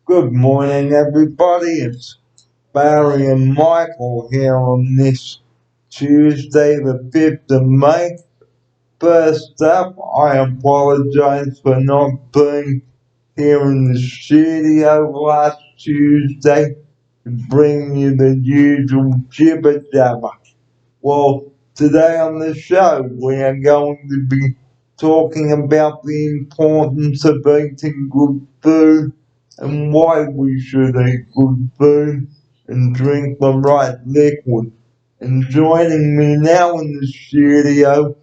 Good morning, everybody. It's Barry and Michael here on this Tuesday, the 5th of May. First up, I apologize for not being here in the studio last Tuesday to bring you the usual jibber jabber. Well, today on the show, we are going to be talking about the importance of eating good food and why we should eat good food and drink the right liquid. And joining me now in the studio,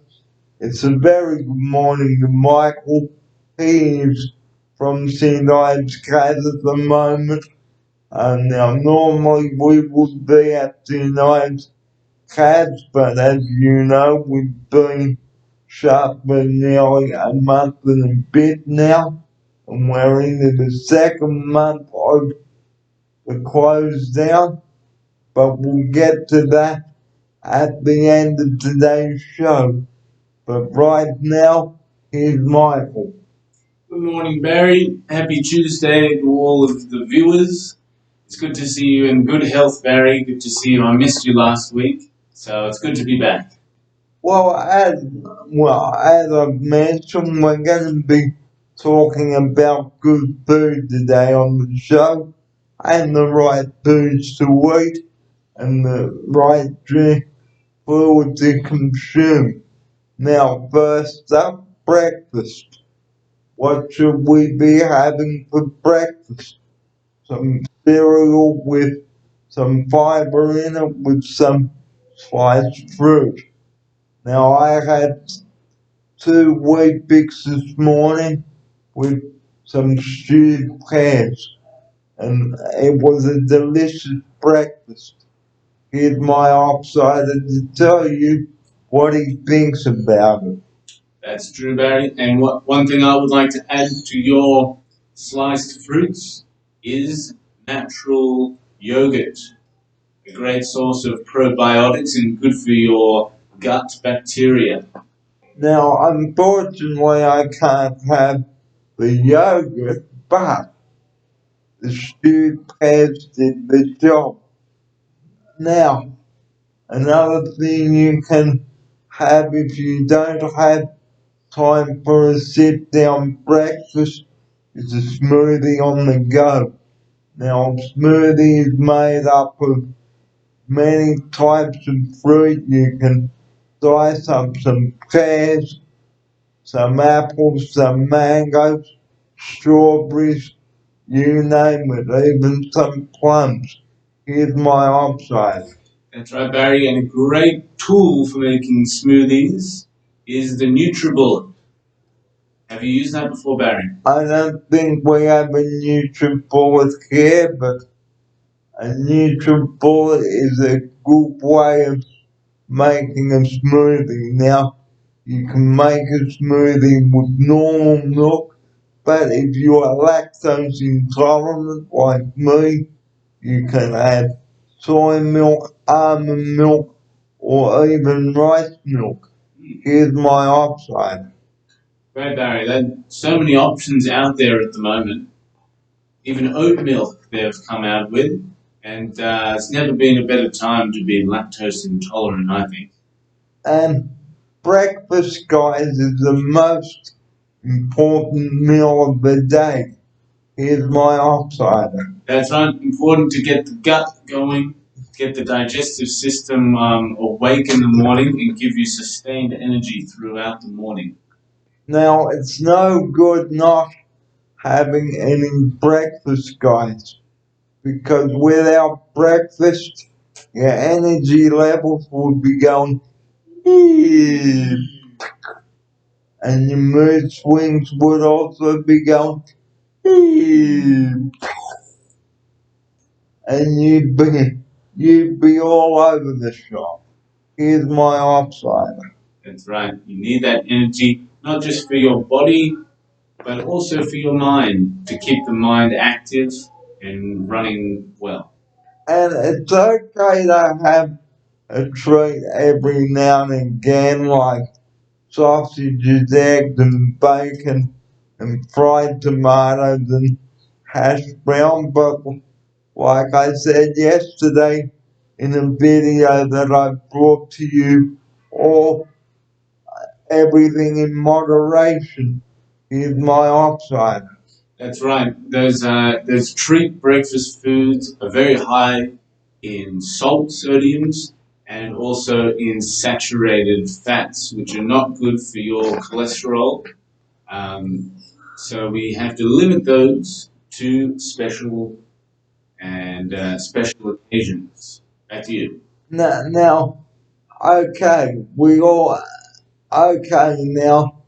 it's a very good morning to Michael. He is from St. Ives Cat at the moment. Now, normally we would be at St. Ives Cats, but as you know, we've been shut for nearly a month and a bit now, and we're into the second month of the close down, but we'll get to that at the end of today's show. But right now, here's Michael. Good morning, Barry. Happy Tuesday to all of the viewers. It's good to see you in good health, Barry. Good to see you. I missed you last week, so it's good to be back. As I've mentioned, we're going to be talking about good food today on the show, and the right foods to eat, and the right drink food to consume. Now, first up, breakfast. What should we be having for breakfast? Some cereal with some fiber in it with some sliced fruit. Now, I had 2 Weet-Bix this morning with some stewed pears, and it was a delicious breakfast. Here's my outsider to tell you what he thinks about it. That's true, Barry. And one thing I would like to add to your sliced fruits is natural yogurt, a great source of probiotics and good for your gut bacteria. Now, unfortunately, I can't have the yogurt, but the stewed pears did the job. Now, another thing you can have if you don't have time for a sit down breakfast is a smoothie on the go. Now, a smoothie is made up of many types of fruit. You can dice up some pears, some apples, some mangoes, strawberries, you name it, even some plums. Here's my upside. That's right, Barry. And a great tool for making smoothies is the NutriBullet. Have you used that before, Barry? I don't think we have a NutriBullet here, but a NutriBullet is a good way of making a smoothie. Now, you can make a smoothie with normal milk, but if you are lactose intolerant like me, you can add soy milk, almond milk, or even rice milk. Here's my upside. Right, Barry. There's so many options out there at the moment. Even oat milk they've come out with, and it's never been a better time to be lactose intolerant, I think. And breakfast, guys, is the most important meal of the day. Here's my outsider. That's right. Important to get the gut going, get the digestive system awake in the morning, and give you sustained energy throughout the morning. Now, it's no good not having any breakfast, guys, because without breakfast, your energy levels would be going, and your mood swings would also be going, and you'd be all over the shop. Here's my upside. That's right. You need that energy, not just for your body, but also for your mind, to keep the mind active and running well. And it's okay to have a treat every now and again, like sausages, eggs, and bacon, and fried tomatoes, and hash brown, but like I said yesterday in a video that I brought to you, all everything in moderation is my upside. That's right. Those treat breakfast foods are very high in salt sodiums and also in saturated fats, which are not good for your cholesterol. Um, so we have to limit those to special occasions. Back to you. Now, okay, we all okay now.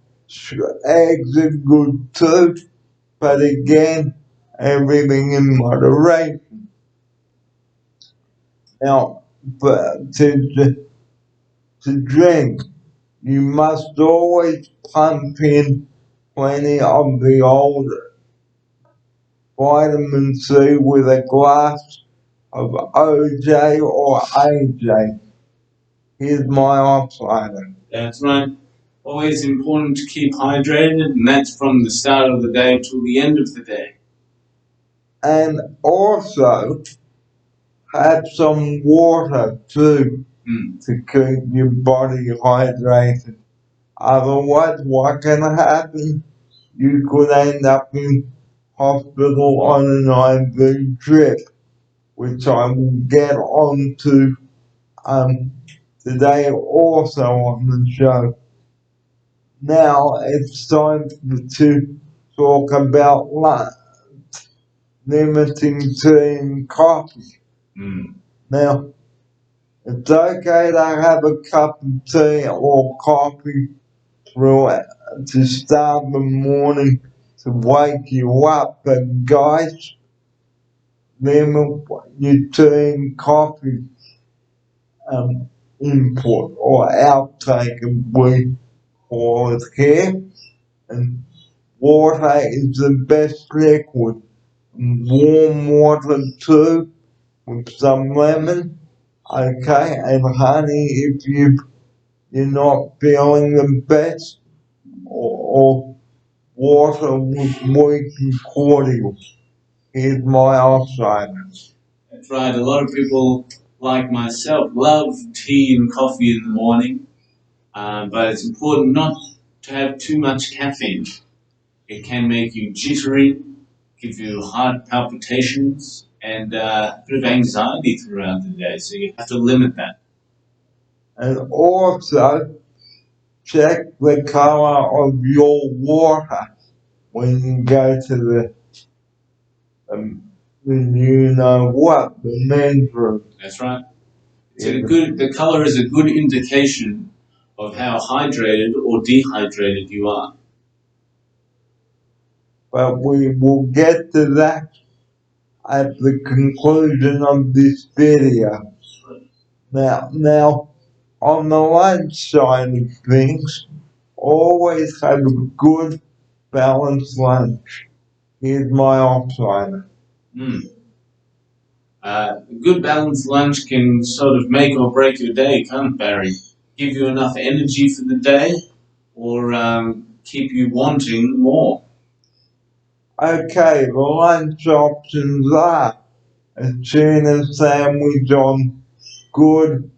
Eggs are good too, but again, everything in moderation. Now, but to drink, you must always pump in plenty of the old vitamin C with a glass of OJ or AJ. Here's my outsider. That's right. Always important to keep hydrated, and that's from the start of the day till the end of the day. And also have some water too to keep your body hydrated. Otherwise, what can happen? You could end up in hospital on an IV drip, which I will get onto today also on the show. Now it's time to talk about limiting tea and coffee. Now, it's okay to have a cup of tea or coffee to start the morning to wake you up, but guys, limit your tea and coffee input or outtake, as we call it here. And water is the best liquid. Warm water too, with some lemon, okay, and honey if you're not feeling the best, or water with weak and cordial. Here's my outsider. That's right. A lot of people, like myself, love tea and coffee in the morning, but it's important not to have too much caffeine. It can make you jittery, give you heart palpitations, and a bit of anxiety throughout the day. So you have to limit that. And also, check the color of your water when you go to you know what, the men's room. That's right. The color is a good indication of how hydrated or dehydrated you are. But we will get to that at the conclusion of this video. Now, on the lunch side of things, always have a good balanced lunch. Here's my outsider. A good balanced lunch can sort of make or break your day, can't it, Barry? Give you enough energy for the day, or keep you wanting more. Okay, the lunch options are a tuna sandwich on good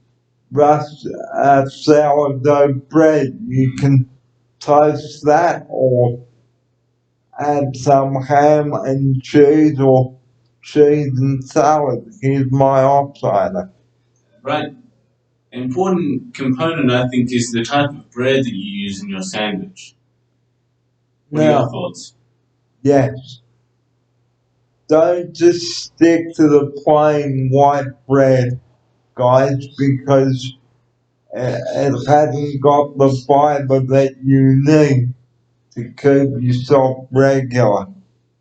sourdough bread. You can toast that or add some ham and cheese or cheese and salad. Here's my outsider. Right. An important component, I think, is the type of bread that you use in your sandwich. What are your thoughts? Yes. Don't just stick to the plain white bread, guys, because it hasn't got the fiber that you need to keep yourself regular.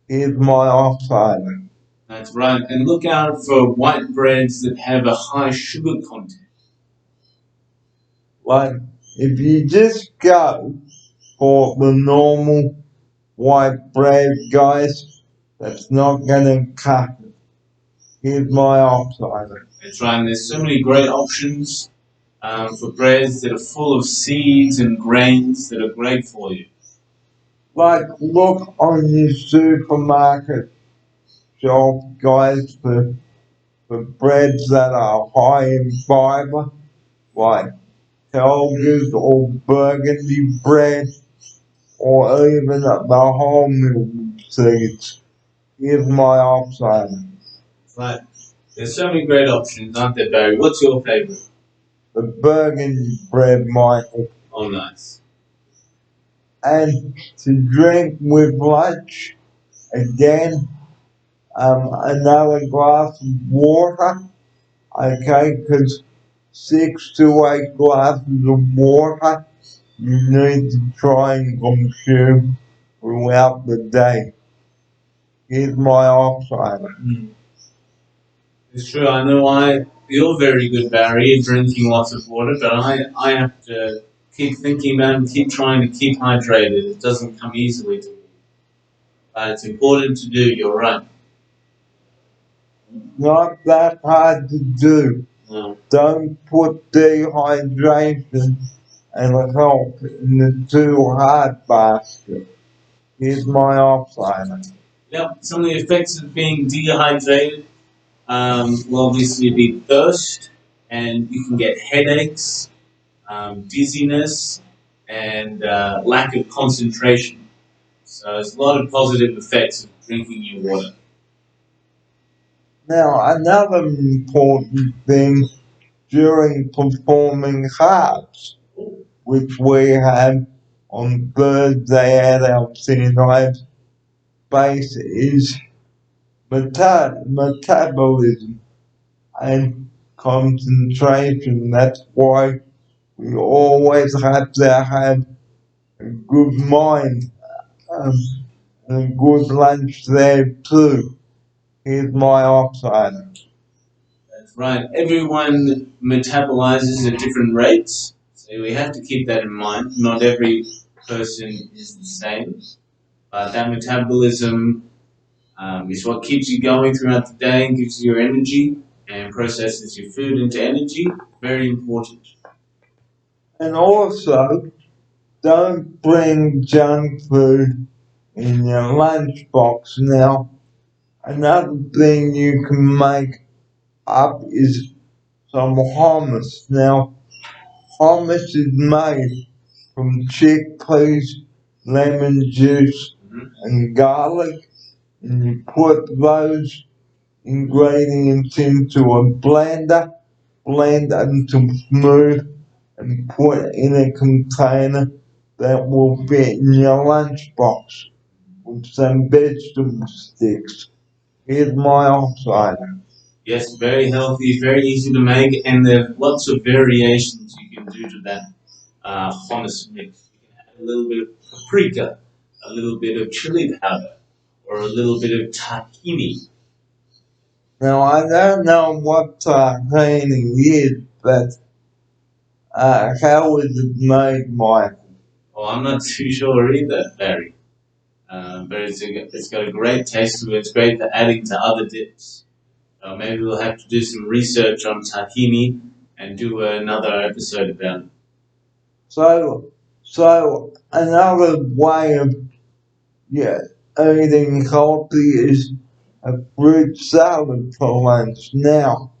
Here's my outsider. That's right. And look out for white breads that have a high sugar content. Like, if you just go for the normal white bread, guys, that's not gonna cut it. Here's my outsider. That's right. And there's so many great options for breads that are full of seeds and grains that are great for you. Like, look on your supermarket shelf guides for breads that are high in fiber, like Helga's or Burgundy bread, or even the wholemeal seeds. Here's my upside. Right. There's so many great options, aren't there, Barry? What's your favourite? The Burgundy bread, Michael. Oh, nice. And to drink with lunch, again, another glass of water, okay, because 6 to 8 glasses of water you need to try and consume throughout the day. Here's my offside. It's true. I know you're very good, Barry, at drinking lots of water, but I have to keep thinking about and keep trying to keep hydrated. It doesn't come easily to me. But it's important to do, you're right. Not that hard to do. No. Don't put dehydration and health in the too hard basket. Here's my offside. Yep, some of the effects of being dehydrated will obviously be thirst, and you can get headaches, dizziness, and lack of concentration. So there's a lot of positive effects of drinking your water. Now, another important thing during performing arts, which we have on Thursday at our CNI base, is metabolism and concentration. That's why we always have to have a good mind and a good lunch there too. Here's my offside. That's right. Everyone metabolizes at different rates, so we have to keep that in mind. Not every person is the same, but that metabolism is what keeps you going throughout the day and gives you your energy and processes your food into energy. Very important. And also, don't bring junk food in your lunchbox. Now, another thing you can make up is some hummus. Now, hummus is made from chickpeas, lemon juice, and garlic, and you put those ingredients into a blender, blend until smooth, and put in a container that will fit in your lunchbox with some vegetable sticks. Here's my offside. Yes, very healthy, very easy to make, and there are lots of variations you can do to that hummus mix. You can add a little bit of paprika, a little bit of chili powder, or a little bit of tahini. Now I don't know what tahini is, but how is it made, Michael? Well, I'm not too sure either, Larry. But it's got a great taste to it. It's great for adding to other dips. Maybe we'll have to do some research on tahini and do another episode about it. So another way of eating healthy is a fruit salad for lunch. Now,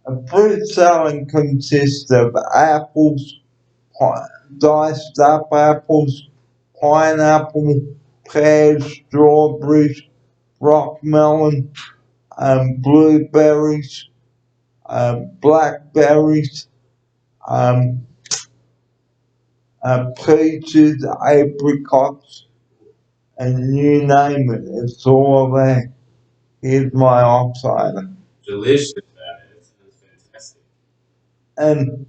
a fruit salad consists of apples, diced up apples, pineapple, pears, strawberries, rock melon, blueberries, blackberries, um, peaches, apricots, and you name it, it's all there. Here's my offside. Delicious, Barry. That sounds fantastic.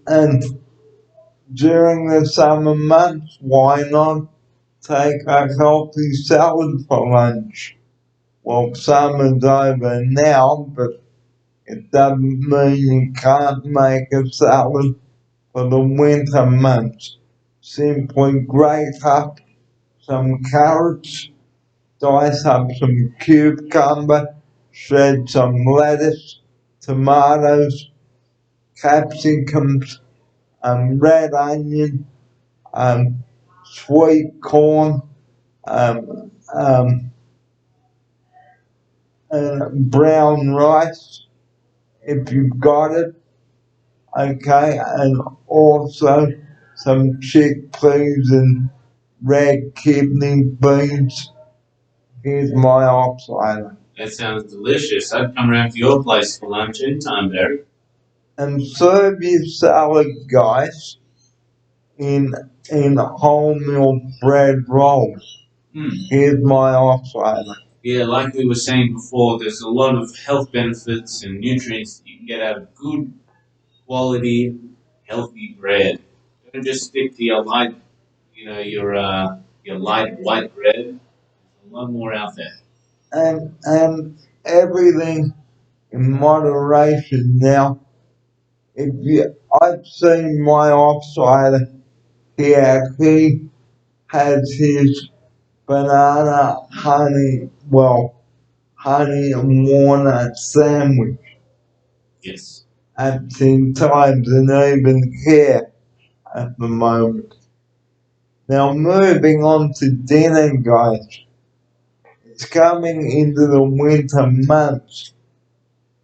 And during the summer months, why not take a healthy salad for lunch? Well, summer's over now, but it doesn't mean you can't make a salad for the winter months. Simply grate up some carrots, dice up some cucumber, shred some lettuce, tomatoes, capsicums, red onion, sweet corn, um, um, and brown rice if you've got it, okay, and also some chickpeas and red kidney beans. Here's my offsider. That sounds delicious. I'd come around to your place for lunch anytime, Barry. And serve your salad, guys, in wholemeal bread rolls. Here's my offsider. Yeah, like we were saying before, there's a lot of health benefits and nutrients that you can get out of good quality, healthy bread. Don't just stick to your light, your light white bread. There's a lot more out there. And everything in moderation. Now, if you, I've seen my offsider here. He has his banana honey and walnut sandwich Yes. at 10 times and even here at the moment. Now, moving on to dinner, guys. It's coming into the winter months,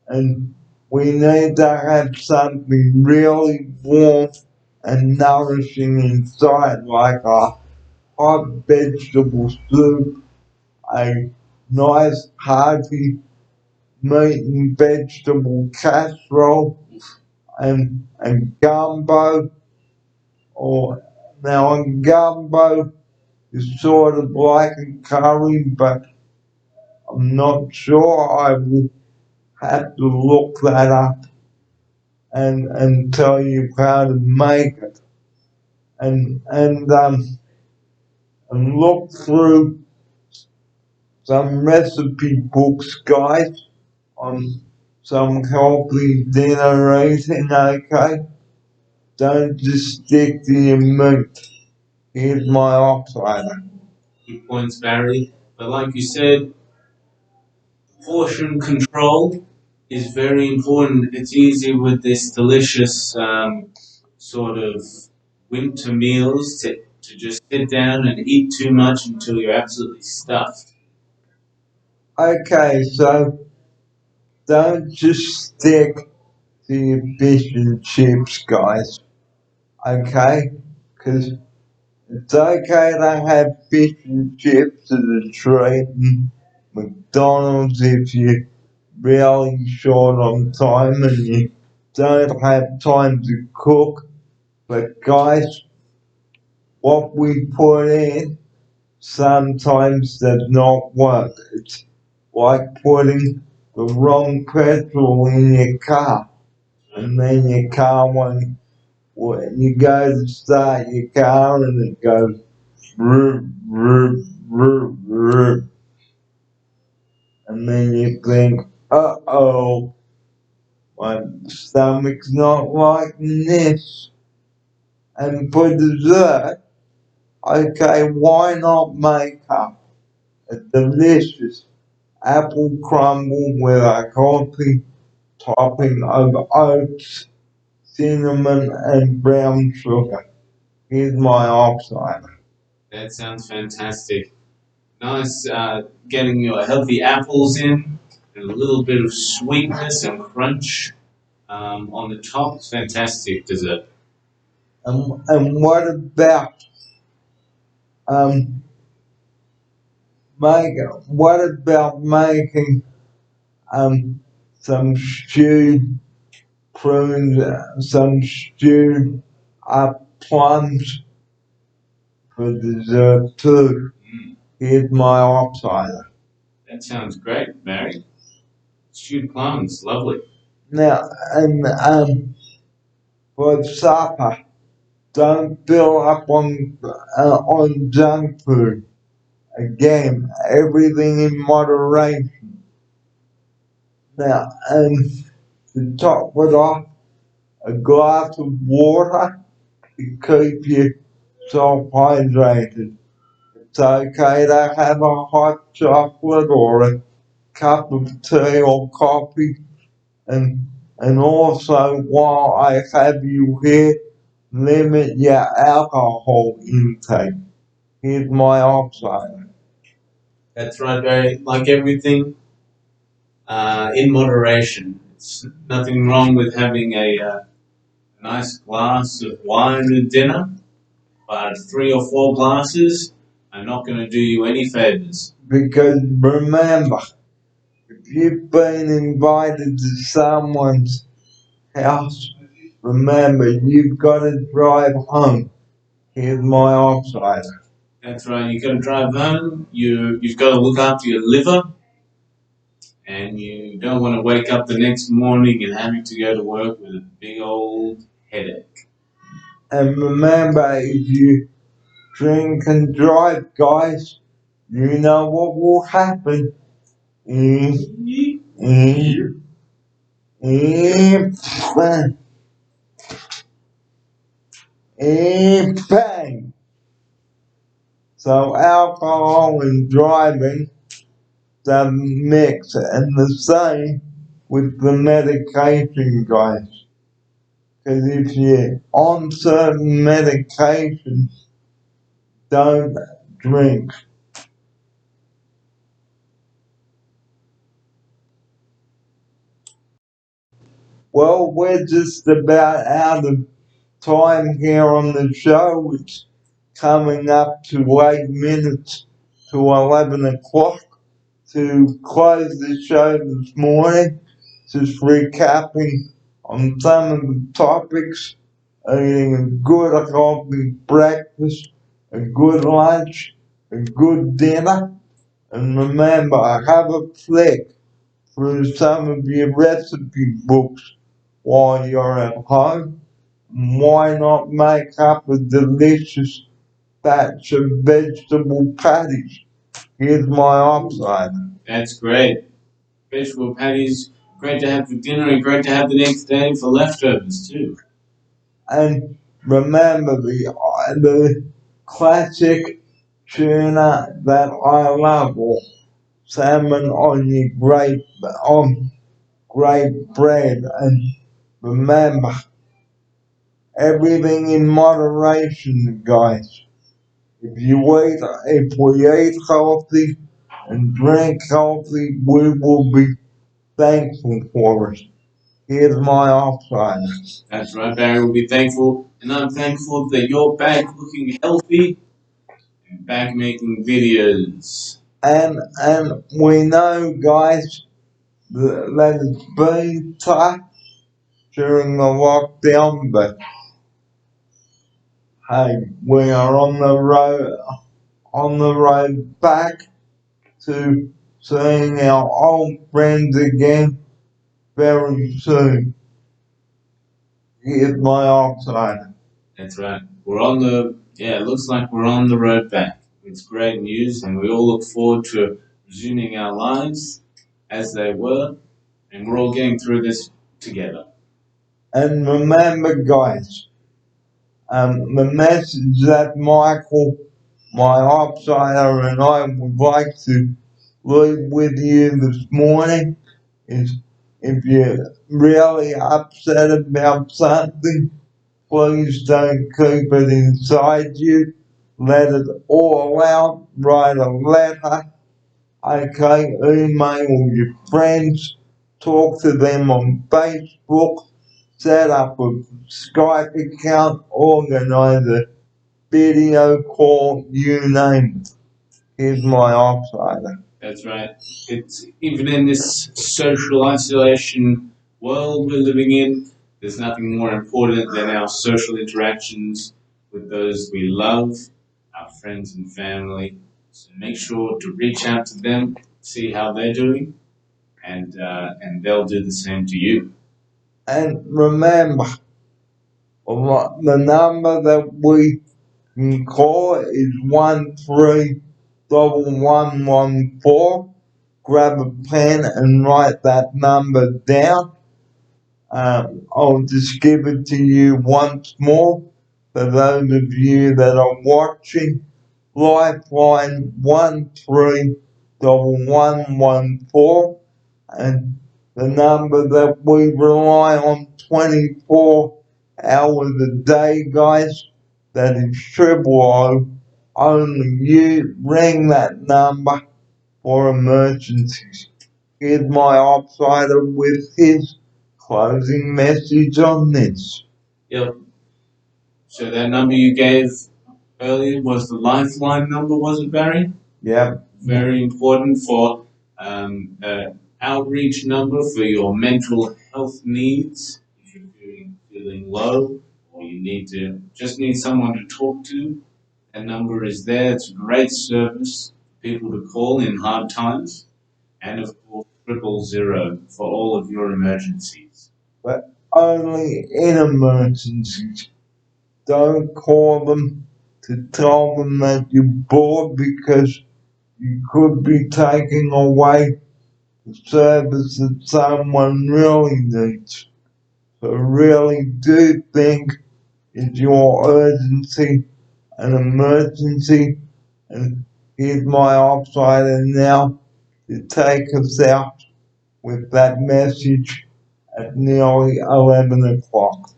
and we need to have something really warm and nourishing inside, like a hot vegetable soup, a nice hearty meat and vegetable casserole, and gumbo. Or now a gumbo is sort of like a curry, but I'm not sure. I will have to look that up and tell you how to make it. And look through some recipe books, guys, on some healthy dinner eating, okay? Don't just stick to your meat. Here's my offsider. Good points, Barry. But like you said, portion control is very important. It's easy with this delicious sort of winter meals to just sit down and eat too much until you're absolutely stuffed. Okay, so don't just stick to your fish and chips, guys. Okay? Because it's okay to have fish and chips as a treat and McDonald's if you're really short on time and you don't have time to cook. But guys, what we put in sometimes does not work. It's like putting the wrong petrol in your car, and then your car won't. When you go to start your car and it goes vroom, vroom, vroom, vroom, and then you think, uh-oh, my stomach's not liking this. And for dessert, okay, why not make up a delicious apple crumble with a coffee topping of oats, cinnamon, and brown sugar? Here's my offsider. That sounds fantastic. Nice getting your healthy apples in and a little bit of sweetness and crunch on the top. It's fantastic dessert. And what about um making some stewed prunes, some stewed plums for dessert too? Here's my offsider. That sounds great, Mary. Stewed plums, lovely. Now, and for supper, don't fill up on junk food. Again, everything in moderation. Now, and to top it off, a glass of water to keep yourself hydrated. It's okay to have a hot chocolate or a cup of tea or coffee. And also, while I have you here, limit your alcohol intake. Here's my offsider. That's right, Barry. Like everything, in moderation. It's nothing wrong with having a nice glass of wine with dinner, but 3 or 4 glasses are not going to do you any favors. Because remember, if you've been invited to someone's house, remember you've got to drive home. Here's my offsider. That's right. You've got to drive home. You've got to look after your liver, and you don't want to wake up the next morning and having to go to work with a big old headache. And remember, if you drink and drive, guys, you know what will happen. Bang! So alcohol and driving doesn't mix, and the same with the medication, guys. Because if you're on certain medication, don't drink. Well, we're just about out of time here on the show. It's coming up to 8 minutes to 11 o'clock. To close the show this morning, just recapping on some of the topics, eating a good healthy breakfast, a good lunch, a good dinner, and remember, have a flick through some of your recipe books while you're at home. Why not make up a delicious batch of vegetable patties? Here's my upside. That's great. Vegetable patties, great to have for dinner and great to have the next day for leftovers too. And remember the classic tuna that I love, or salmon on your great bread. And remember, everything in moderation, guys. If we eat healthy and drink healthy, we will be thankful for it. Here's my offside. That's right, Barry will be thankful, and I'm thankful that you're back looking healthy and back making videos. And we know, guys, that it's been tough during the lockdown, but hey, we are on the road back to seeing our old friends again very soon. Here's my offside. That's right. It looks like we're on the road back. It's great news, and we all look forward to resuming our lives as they were, and we're all getting through this together. And remember, guys, the message that Michael, my offsider, and I would like to leave with you this morning is, if you're really upset about something, please don't keep it inside you. Let it all out. Write a letter. Okay, email your friends. Talk to them on Facebook. Set up a Skype account. Organize a video call. You name it. Here's my offsider. That's right. It's even in this social isolation world we're living in, there's nothing more important than our social interactions with those we love, our friends and family. So make sure to reach out to them, see how they're doing, and they'll do the same to you. And remember, the number that we can call is 131114. Grab a pen and write that number down. I'll just give it to you once more for those of you that are watching. Lifeline 131114, and the number that we rely on 24 hours a day, guys. That is 000. Only you ring that number for emergencies. here's my outsider with his closing message on this. Yep. So that number you gave earlier was the lifeline number, was it, Barry? Yep. Very important for outreach number for your mental health needs. If you're feeling low or you just need someone to talk to, that number is there. It's a great service for people to call in hard times. And of course, 000 for all of your emergencies. But only in emergencies. Don't call them to tell them that you're bored, because you could be taking away the service that someone really needs. So really do think, is your urgency an emergency? And here's my outsider now to take us out with that message at nearly 11 o'clock.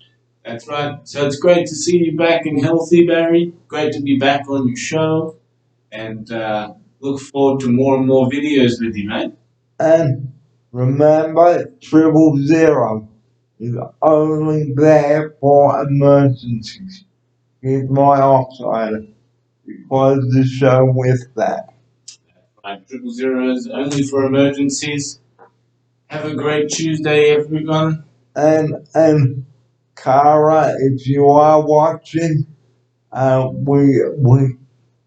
That's right. So it's great to see you back and healthy, Barry. Great to be back on your show. And look forward to more and more videos with you, mate. And remember, 000 is only there for emergencies. Here's my outsider. We close the show with that. Right, 000 is only for emergencies. Have a great Tuesday, everyone. And Cara, if you are watching, we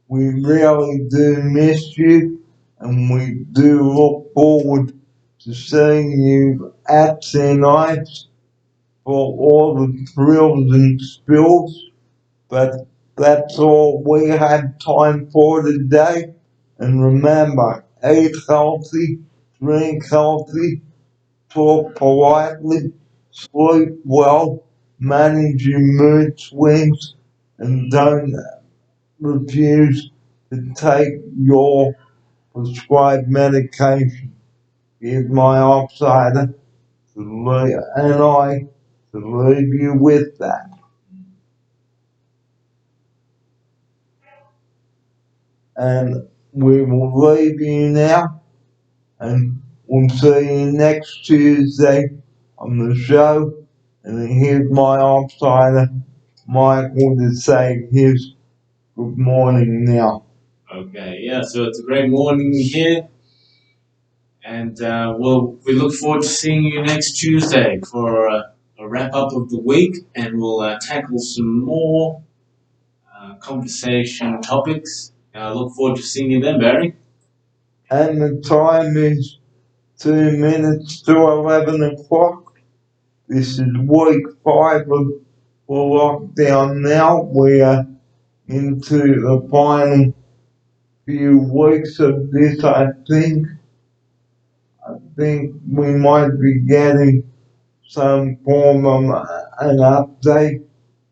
really do miss you, and we do look forward to seeing you at St. Ives for all the thrills and spills. But that's all we had time for today. And remember, eat healthy, drink healthy, talk politely, sleep well, manage your mood swings, and don't refuse to take your prescribed medication. Here's my outsider and I to leave you with that. And we will leave you now, and we'll see you next Tuesday on the show. And here's my outsider, Michael, to say his good morning now. Okay, yeah, so it's a great morning here. And we look forward to seeing you next Tuesday for a wrap up of the week. And we'll tackle some more conversation topics. And I look forward to seeing you then, Barry. And the time is 2 minutes to 11 o'clock. This is week 5 of the lockdown now. We are into the final few weeks of this, I think. I think we might be getting some form of an update,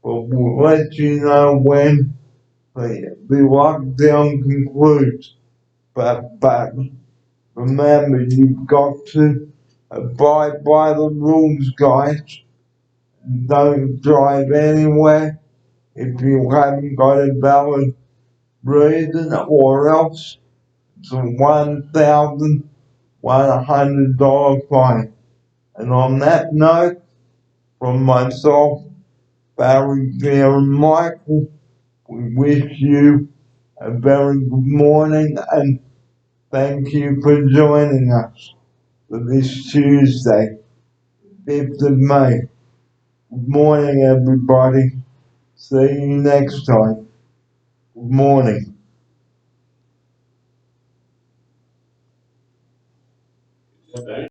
but we'll let you know when the lockdown concludes. But remember, you've got to abide by the rules, guys. Don't drive anywhere if you haven't got a valid reason, or else it's a $1,100 fine. And on that note, from myself, Barry, Bear, and Michael, we wish you a very good morning, and thank you for joining us for this Tuesday, 5th of May. Good morning, everybody. See you next time. Good morning.